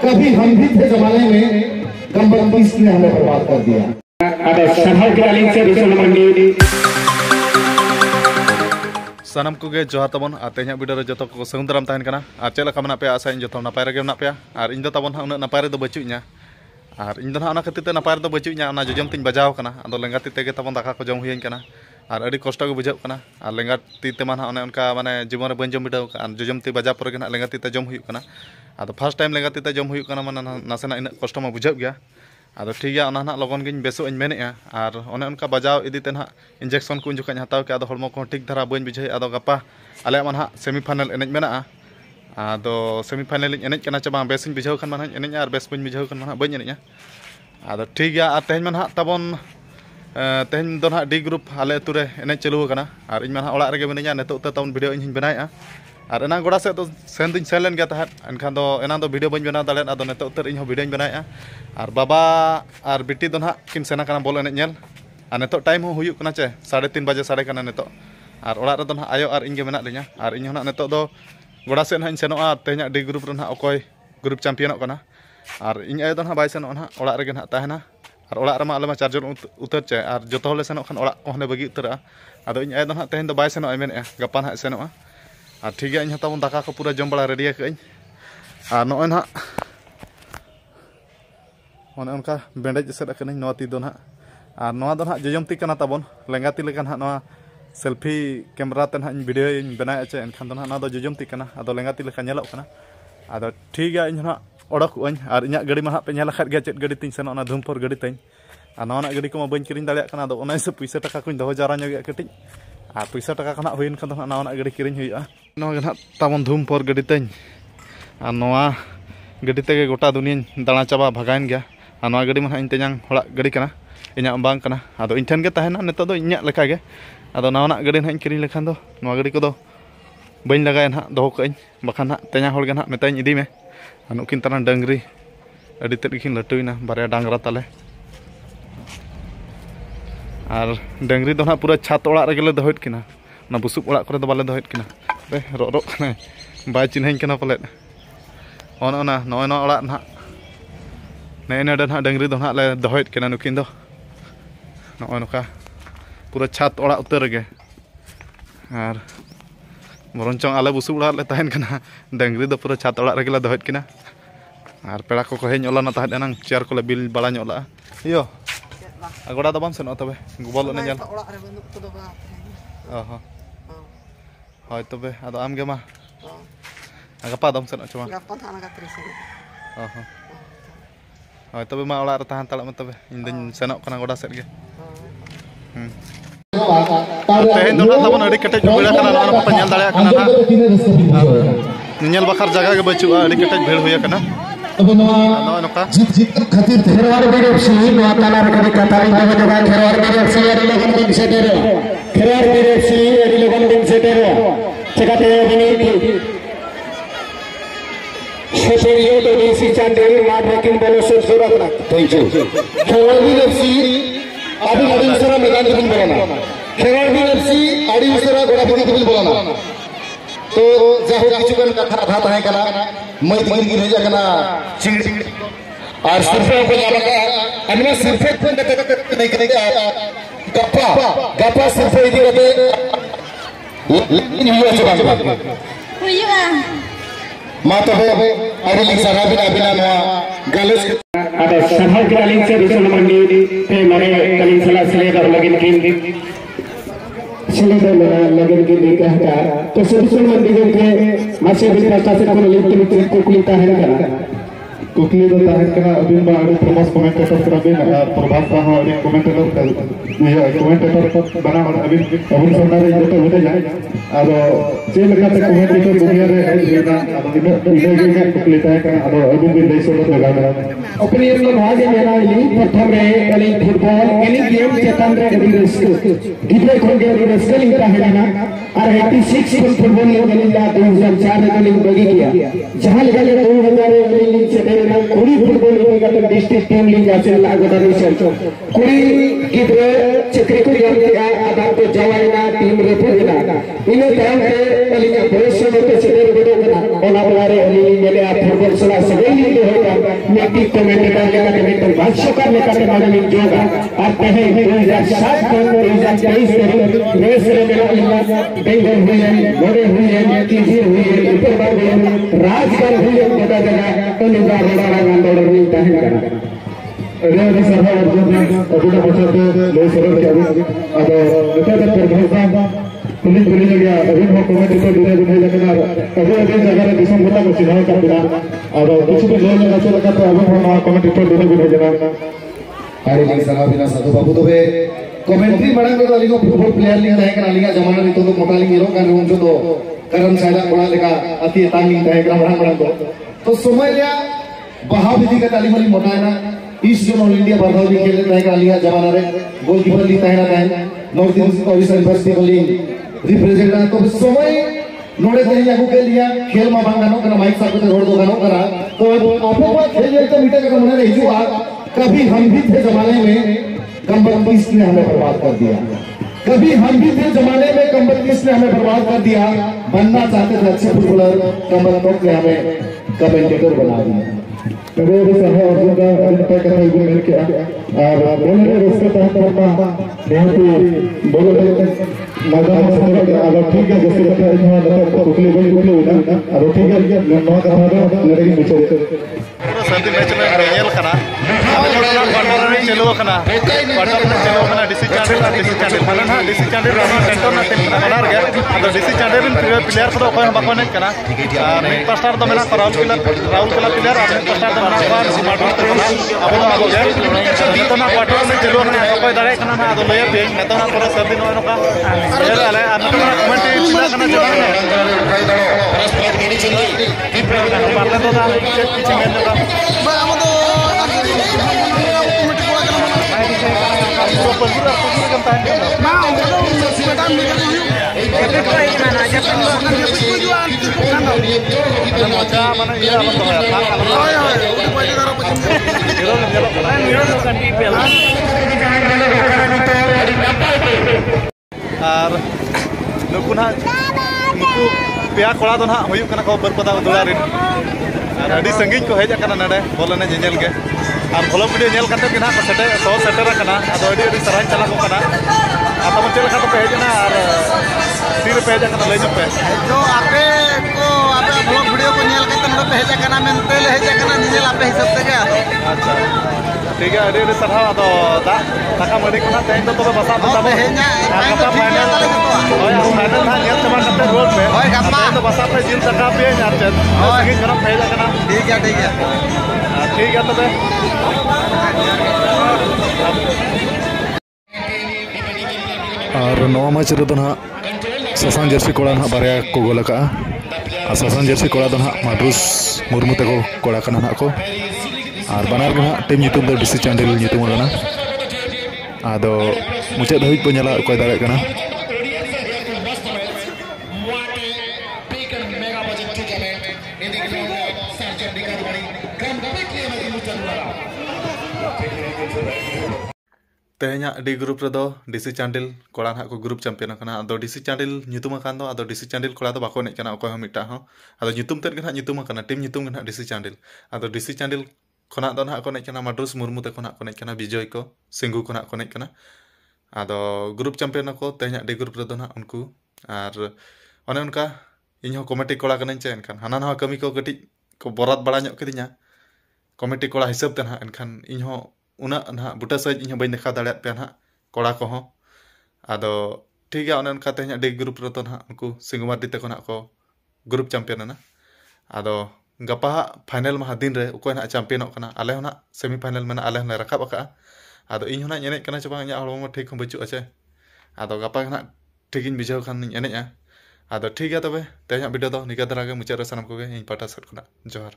कभी हम भी थे जमाने में, गंबर 20 ने हमें बर्बाद कर दिया। सानम को जोहार तबन तेज वीडियो जो को सगुन दाराम तहन कना और चेक लका पे आशा जो नपाय रे मेना पे और इन तबन उन नपाय रे बचुइना और इन खातिर ते नपाय रे बचुइना जोजम तीन बजाव कना आदो लेंगा ती तेगे तबन दाका को जम हुई कना और अड़ी कष्ट को बुझाव कना और लेंगा ती ते मान उनका माने जीवन रे बन जम बिडाव और जोजम ती बजाव पर लेंगा ती ते जम हुई कना आदो फर्स्ट टाइम लेंगा ती ते जम हुई कना माने नासेना इन कष्ट मा बुझाव गया आदो ठीक गया ना लगन गिन बेसो इन मेने और ओने उनका बजाव इदीते ना इंजेक्शन को उन हताव के आदो हड़मो को ठीक धारा बन बुझे आदो गपा आले मान सेमीफाइनल एनेज मेना आदो सेमीफाइनल एनेज कना चाबा बेस बुझाव खान मान एनेज और बेस बन बुझाव खान मान बन एनेज आदो ठीक गया और तेज मान तबन तेज दो ना डी ग्रुप आले अतुरे एनेज चालू कना और इन मान ओड़ा रे मिनिया नेतो तबन वीडियो इन बनाया और एना गोड़ा से तो सेन दिन सेन लेन गया था एनखान दो एना दो वीडियो बन बना दाले आदो नेतो उतर इन वीडियो बनाया और बाबा और बिटी दो ना किन सेना कना बोल एनेज नेल और नेतो टाइम हो हुयुक कना चे 3:30 बजे साढ़े कना नेतो और ओड़ा रे दो ना आयो और इनगे मेना लिया और इन ना नेतो दो गोड़ा से ना सेनोआ तेज डी ग्रुप रे ना अकोय ग्रुप चैंपियन कना और इन आयो दो ना बाय सेनो ना ओड़ा रे ना ताहेना और ओड़ा रे मा आले मा चार्जर उतर चे और जतो होले सेनो खान ओड़ा को हने बगी उतरा आदो इन आयो दो ना तेज दो बाय सेनो मेने गपा ना सेनोआ और ठीक है इन तब दाका को पूरा जम बड़ा रेडी कई और नॉय ना उनका बेंडेज एसेद नवा ती दो ना और नवा दो ना जोजम ती कना तबन लेंगा ती लेका नवा सेल्फी कैमरा ते ना वीडियो बनाए चे एनखान दो ना जोजम ती कना आदो लेंगा ती लेका नेलो कना आदो ठीक है इन ना ओडक और इन गाड़ी मा पे नेल खाद चेत गाड़ी तीन सेनो धूमपुर गाड़ी तीन और नवा गाड़ी को बन किरिंग दाड़े कना आदो ओना से पैसा टाका को दो जारा ᱧᱚᱜ कटिज और पैसा टाका खाना हुई खान नवा गाड़ी किरिंग हुआ नवा तबन धूमपुर गाड़ी तीन और नवा गाड़ी तेगे गोटा दुनिया दाड़ा चाबा भगाइन गया और नवा गाड़ी मा इन तेजांग हड़ा गाड़ी कना इना बांग कना आदो इन ठेन गे ताहेना नेतो दो इᱧᱟᱜ लेका गे आदो नवा गाड़ी ना किरिंग लेखान दो नवा गाड़ी को बन लगाए ना दो कई बखान तेजा हड़ गे ना मेताई इदी में और नुकिन तना डंगरी अड़ी तेद गिन लटुइना बारे डांगरा ताले और डंगरी दो ना पूरा छात ओड़ा रेगेले दोहत किना ना बुसुब ओड़ा करे दो बाले दोहत किना रे रो कने बाय चिन्हैन कना पले ओना नय न ओड़ा ना ने नेडे ना डंगरी दो ना ले दोहत किना नुकिन दो नय नका पूरा छात ओड़ा उतर गे और बरंचों आले बुसुब ओड़ा ले ताहेन कना डंगरी दो पूरा छात ओड़ा रेगेले दोहत किना और पेड़ा को हेज ओला ना ताहेन एनांग चेयर को ले बिल बाला ᱧᱚᱜ इयो गोड़ा दो बाम सेनो तबे गोबल ने जल ओहो होय तबे आदो आम गे मा गपा दम सेनो चमा गपा थाना गात्री से ओहो होय तबे मा ओड़ा रे ताहान ताला म तबे इन दिन सेनो कना गोड़ा सेट गे तेहेन दो तबन अड़ी कटेज बेड़ा कना ना पता नेल दाड़या कना ना नेल बखार जगह के बचुआ अड़ी कटेज भेड़ होया कना खातिर खेरवार बीएफसी नवा ताला रे कतारी जगह जगह खेरवार बीएफसी एरी लगन दिन से देरो खेरवार बीएफसी एरी लगन दिन से देरो चकाते बिनी शेषरियो तो डीसी चांदेल मार रकिन बोलो से सुरत ना थैंक यू खेरवार बीएफसी आदि गाड़ी उसरा मैदान दिन बोलना खेरवार बीएफसी आदि उसरा गोड़ा दिन बोलना तो जाहो किचुगन कथा था ताहे कना मई दिन गिन हेजा कना चिंगड़ी और सिर्फे को जाबका अन्य सिर्फे को नहीं करेगा गप्पा गप्पा सिर्फे इदी रते लेकिन हुआ चबा हुआ मा तो अरे लिंग सारा बिना बिना नवा गालस अरे सभा के लिंग से दूसरा मंडी पे मारे कलिंग सला सले कर लगिन किन लगन के लिए कहता तो सुरसुर मंदिर के मासे भी प्रशासन को लेते को कुलिता है ना कुकली दो ताहे कना अबिन बा अरे प्रमोस कमेंटेटर करबे ना प्रभात का अरे कमेंटेटर ये कमेंटेटर बना अबिन अबिन सरदार जते होते जाए और जे लगाते कमेंटेटर दुनिया रे है जेना इनो के कुकलिता है कना और अबिन भी देश में लगा अपनी एक भाग मेरा इली प्रथम रे कली फुटबॉल एनी गेम चेतन रे गिदरे खोल के रेसलिंग का है ना और 86 फुटबॉल लेवल ला 2004 में लिंग बगी किया जहां लगा 2000 लिंग से कुड़ी football league district team league आसे लागोदा रिसर्च कुड़ी गिदरे चक्री को यार आधार पे जवाना टीम रे फुजना इने टाइम पे अलिया भविष्य में सेटर बडो ओना बारे अली मेले फुटबॉल सला सगई लीग होता टीम कमेंटेटर लेकर कमेंटर भाष्यकार लेकर मालूम जोगा आते हैं 2007 को 2023 से रेस में बेंगल हुई है बड़े हुई है टीजी हुई है ऊपर बार राजगढ़ हुई है जगह जगह तो निजा रोड़ा गांडोड़ हुई है अरे सभा अर्जुन अभी बचाते ले सरल के अब नेता प्रभाव पुलिस पुलिस गया अभी हम कमेटी को दिने दिने लेकिन अभी जगह रे दिसम होता को सिनाव कर दिना अब कुछ भी ले लेना चला तो अभी हम कमेटी को दिने दिने जना अरे नहीं सभा बिना साधु बाबू तो बे कमेंट्री मड़ंग तो अलिगो फुटबॉल प्लेयर लिया है कि अलिगा जमाना में तो मोटाली हीरो का रूम जो तो करम साइला कोड़ा लेका अति तांगी है ग्राम मड़ंग तो समय लिया बहाव विधि का ताली वाली मोटा है ना ईस्ट जोन ऑल इंडिया बारदाव भी खेलते हैं का अलिगा जमाना रे गोलकीपर ली है ना नॉर्थ ईस्ट ओडिशा यूनिवर्सिटी को ली रिप्रेजेंट तो समय नोड़े तेरी जागू के लिया खेल में बांगानो करा माइक साहब को रोड दो गानो करा तो आपको बात खेल तो मीटर का मने रही जो कभी हम भी थे जमाने में कम्बल ने हमें बर्बाद कर दिया कभी हम भी थे जमाने में कम्बल ने हमें बर्बाद कर दिया बनना चाहते थे अच्छे फुटबॉलर कम्बल ने हमें कमेंटेटर बना दिया अरे सभा अर्जुन का अभिनय कथा इधर मिल के और बोलने उसके तहत करना बहुत ही बोलो मजा अब ठीक है जैसे कथा इतना लगा कुकली बोली ना अब ठीक है नवा कथा दो लड़की पूछो पूरा सर्दी मैच में रेयल कना क्वार्टर में चलो कना क्वार्टर में चलो कना डीसी चांडिल माने ना डीसी चांडिल रो टेंटो ना टेंटो बनार गया तो डीसी चांडिल प्लेयर को कोई बाको ने कना मिड पास्टर तो मेना राहुल केला प्लेयर और मिड पास्टर तो मेना बार माडर तो अब गया तो ना क्वार्टर में चलो ना कोई दाड़े कना ना तो लय पे नेता ना पूरा सर्दी नो नका चले आले और ना कमेंट चिला कना जवान बात तो दा पीछे में नका और नुकु ना नुकु पेया कोड़ा तो ना हुई कना को बरपदा दुलारिन और अड़ी संगीन को हेज कना नडे बोल ने जेल के और भलो वीडियो नेल करते कि ना को सेटे सो सेटर कना अदो अड़ी सराय चला को कना आता मन चल का तो हेज ना और तीर पे हेज कना लई पे जो आपे ब्लॉग वीडियो को नेल करते नडे पे हेज कना मेनते ले हेज कना नेल आपे हिसाब से के अच्छा ठीक है अड़ी सरहा अदो दा टाका मडी को ना तेन तो बसा बता हेज ना फाइनल होय फाइनल ना नेल चबा करते रोड में होय गप्पा तो बसा पे जिल टका पे यार चल संगीन जरा हेज कना ठीक है तबे और नवा मैच रे ना ससान जर्सी कोड़ा ना बारे को गोल का ससान जर्सी कोड़ा ना माड्रुस मुर्मू तको कोड़ा कना ना को और बनार के टीम ᱧᱩᱛᱩᱢ दो डीसी चांडिल ᱧᱩᱛᱩᱢ ना आदो मुचाद धाबिज को नेला कोई दाड़े कना तेहना डी ग्रुप रेदो डीसी चांडिल कोड़ा ना को ग्रुप चैंपियन कना अदो डीसी चांडिल ᱧᱩᱛᱩᱢ आकान दो अदो डीसी चांडिल कोड़ा दो बाको ने कना ओको मिटा हो अदो ᱧᱩᱛᱩम तेन के ना ᱧᱩᱛᱩम आकाना टीम ᱧᱩᱛᱩम के ना डीसी चांडिल अदो डीसी चांडिल खोना दो ना को ने कना माड्रुस मुर्मू ते खोना को ने कना विजय को सिंगू खोना को ने कना अदो ग्रुप चैंपियन को तेहना डी ग्रुप रेदो ना उनको और अने उनका इन हो कमेटी कोड़ा कना चे एनखान हाना ना कमी को कटी को बरात बड़ा ᱧᱚᱜ किदिया कमेटी कोड़ा हिसाब ते ना एनखान इन हो उना ना बुटा सज इन बई देखा दाड़े पे ना कोड़ा को हो आदो ठीक है उनका तेहना डी ग्रुप रेदो ना उनको सिंगुमारडी ते कोना को ग्रुप चैंपियन ना आदो गपा फाइनल मा दिन रे उको ना चैंपियन कना आले होना सेमी फाइनल में आले होना रखाब का आदो इन होना एने कना चबा इन हड़म ठीक हम बचु अच्छे आदो गपा ना ठीक इन बुझाव खान एने आदो ठीक है तबे तेहना वीडियो दो निका धरा के मुचाद रे सनम को इन पाटा सेट खना जोहार।